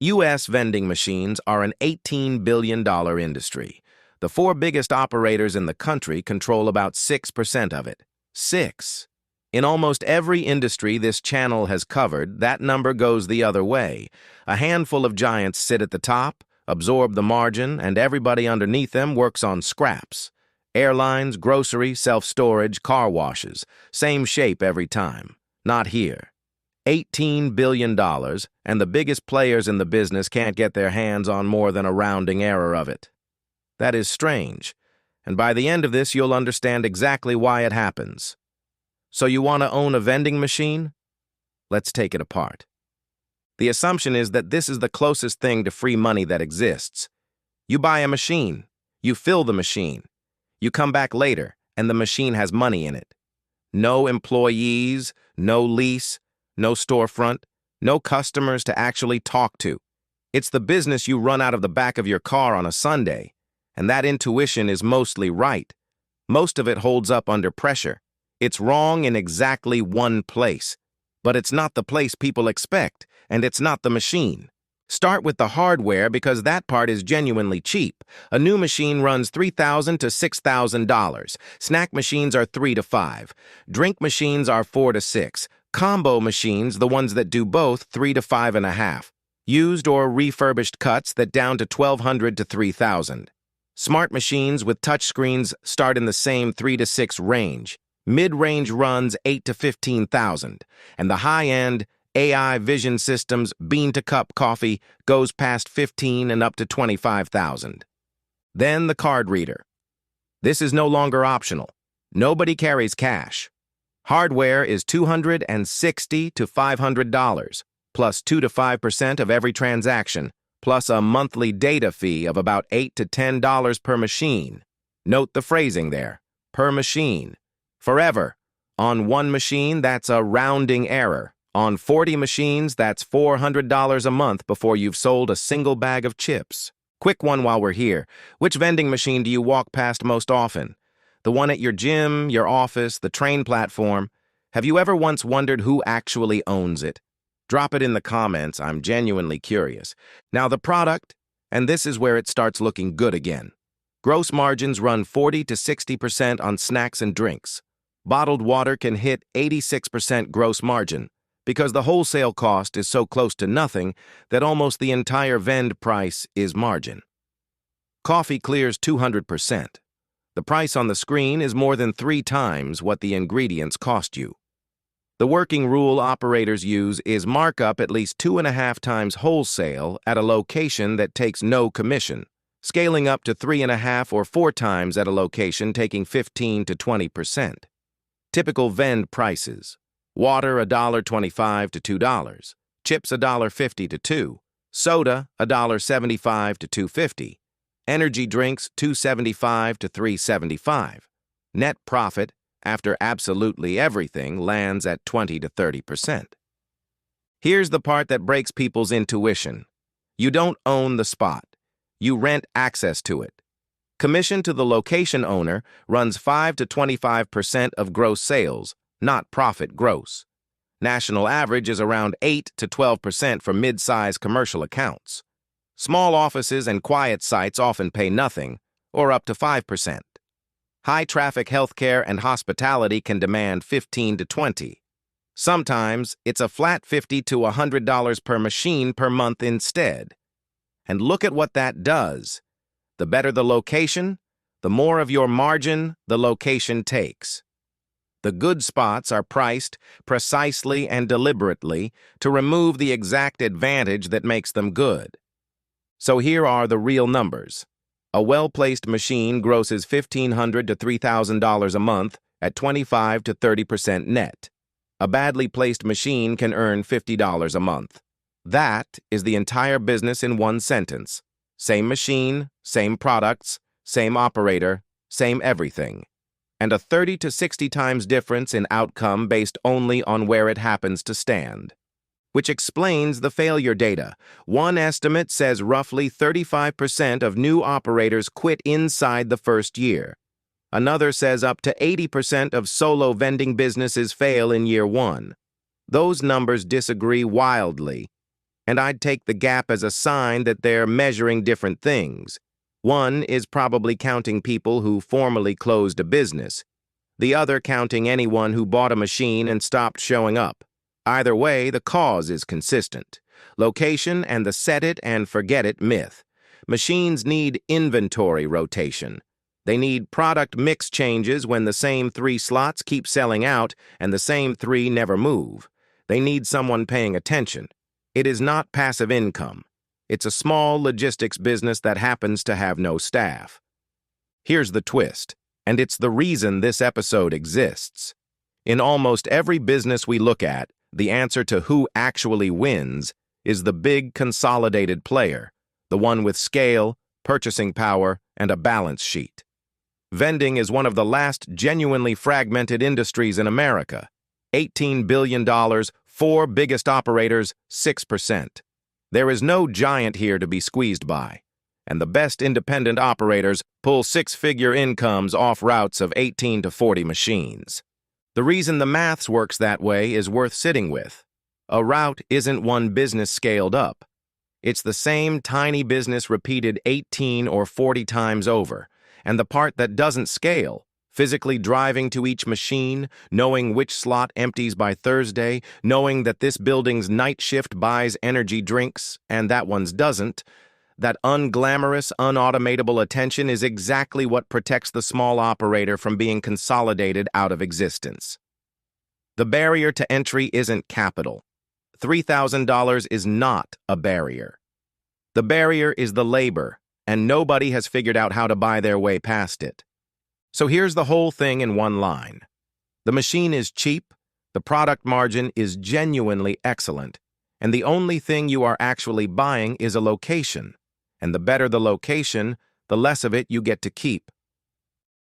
U.S. vending machines are an $18 billion industry. The four biggest operators in the country control about 6% of it. 6. In almost every industry this channel has covered, that number goes the other way. A handful of giants sit at the top, absorb the margin, and everybody underneath them works on scraps. Airlines, grocery, self-storage, car washes. Same shape every time. Not here. $18 billion, and the biggest players in the business can't get their hands on more than a rounding error of it. That is strange, and by the end of this you'll understand exactly why it happens. So you want to own a vending machine? Let's take it apart. The assumption is that this is the closest thing to free money that exists. You buy a machine, you fill the machine, you come back later, and the machine has money in it. No employees, no lease, no storefront, no customers to actually talk to. It's the business you run out of the back of your car on a Sunday, and that intuition is mostly right. Most of it holds up under pressure. It's wrong in exactly one place, but it's not the place people expect, and it's not the machine. Start with the hardware because that part is genuinely cheap. A new machine runs $3,000 to $6,000. Snack machines are $3,000 to $5,000. Drink machines are $4,000 to $6,000. Combo machines, the ones that do both, $3,000 to $5,500. Used or refurbished cuts that down to $1,200 to $3,000. Smart machines with touchscreens start in the same 3 to 6 range. Mid-range runs $8,000 to $15,000. And the high-end AI vision systems, bean-to-cup coffee, goes past $15,000 and up to $25,000. Then the card reader. This is no longer optional. Nobody carries cash. Hardware is $260 to $500, plus 2 to 5% of every transaction, plus a monthly data fee of about $8 to $10 per machine. Note the phrasing there, per machine. Forever. On one machine, that's a rounding error. On 40 machines, that's $400 a month before you've sold a single bag of chips. Quick one while we're here. Which vending machine do you walk past most often? The one at your gym, your office, the train platform? Have you ever once wondered who actually owns it? Drop it in the comments, I'm genuinely curious. Now the product, and this is where it starts looking good again. Gross margins run 40 to 60% on snacks and drinks. Bottled water can hit 86% gross margin because the wholesale cost is so close to nothing that almost the entire vend price is margin. Coffee clears 200%. The price on the screen is more than 3 times what the ingredients cost you. The working rule operators use is markup at least 2.5 times wholesale at a location that takes no commission, scaling up to 3.5 or 4 times at a location taking 15 to 20%. Typical vend prices. Water $1.25 to $2, chips $1.50 to $2, soda $1.75 to $2.50, energy drinks $2.75 to $3.75. Net profit, after absolutely everything, lands at 20 to 30%. Here's the part that breaks people's intuition. You don't own the spot. You rent access to it. Commission to the location owner runs 5 to 25% of gross sales, not profit gross. National average is around 8 to 12% for mid-size commercial accounts. Small offices and quiet sites often pay nothing, or up to 5%. High-traffic healthcare and hospitality can demand 15 to 20. Sometimes it's a flat $50 to $100 per machine per month instead. And look at what that does. The better the location, the more of your margin the location takes. The good spots are priced precisely and deliberately to remove the exact advantage that makes them good. So here are the real numbers. A well-placed machine grosses $1,500 to $3,000 a month at 25 to 30% net. A badly placed machine can earn $50 a month. That is the entire business in one sentence. Same machine, same products, same operator, same everything. And a 30 to 60 times difference in outcome based only on where it happens to stand. Which explains the failure data. One estimate says roughly 35% of new operators quit inside the first year. Another says up to 80% of solo vending businesses fail in year 1. Those numbers disagree wildly. And I'd take the gap as a sign that they're measuring different things. One is probably counting people who formally closed a business. The other counting anyone who bought a machine and stopped showing up. Either way, the cause is consistent. Location and the set it and forget it myth. Machines need inventory rotation. They need product mix changes when the same 3 slots keep selling out and the same 3 never move. They need someone paying attention. It is not passive income. It's a small logistics business that happens to have no staff. Here's the twist, and it's the reason this episode exists. In almost every business we look at, the answer to who actually wins is the big consolidated player, the one with scale, purchasing power, and a balance sheet. Vending is one of the last genuinely fragmented industries in America. $18 billion, 4 biggest operators, 6%. There is no giant here to be squeezed by, and the best independent operators pull 6-figure incomes off routes of 18 to 40 machines. The reason the maths works that way is worth sitting with. A route isn't one business scaled up. It's the same tiny business repeated 18 or 40 times over, and the part that doesn't scale, physically driving to each machine, knowing which slot empties by Thursday, knowing that this building's night shift buys energy drinks and that one's doesn't, that unglamorous, unautomatable attention is exactly what protects the small operator from being consolidated out of existence. The barrier to entry isn't capital. $3,000 is not a barrier. The barrier is the labor, and nobody has figured out how to buy their way past it. So here's the whole thing in one line. The machine is cheap, the product margin is genuinely excellent, and the only thing you are actually buying is a location. And the better the location, the less of it you get to keep.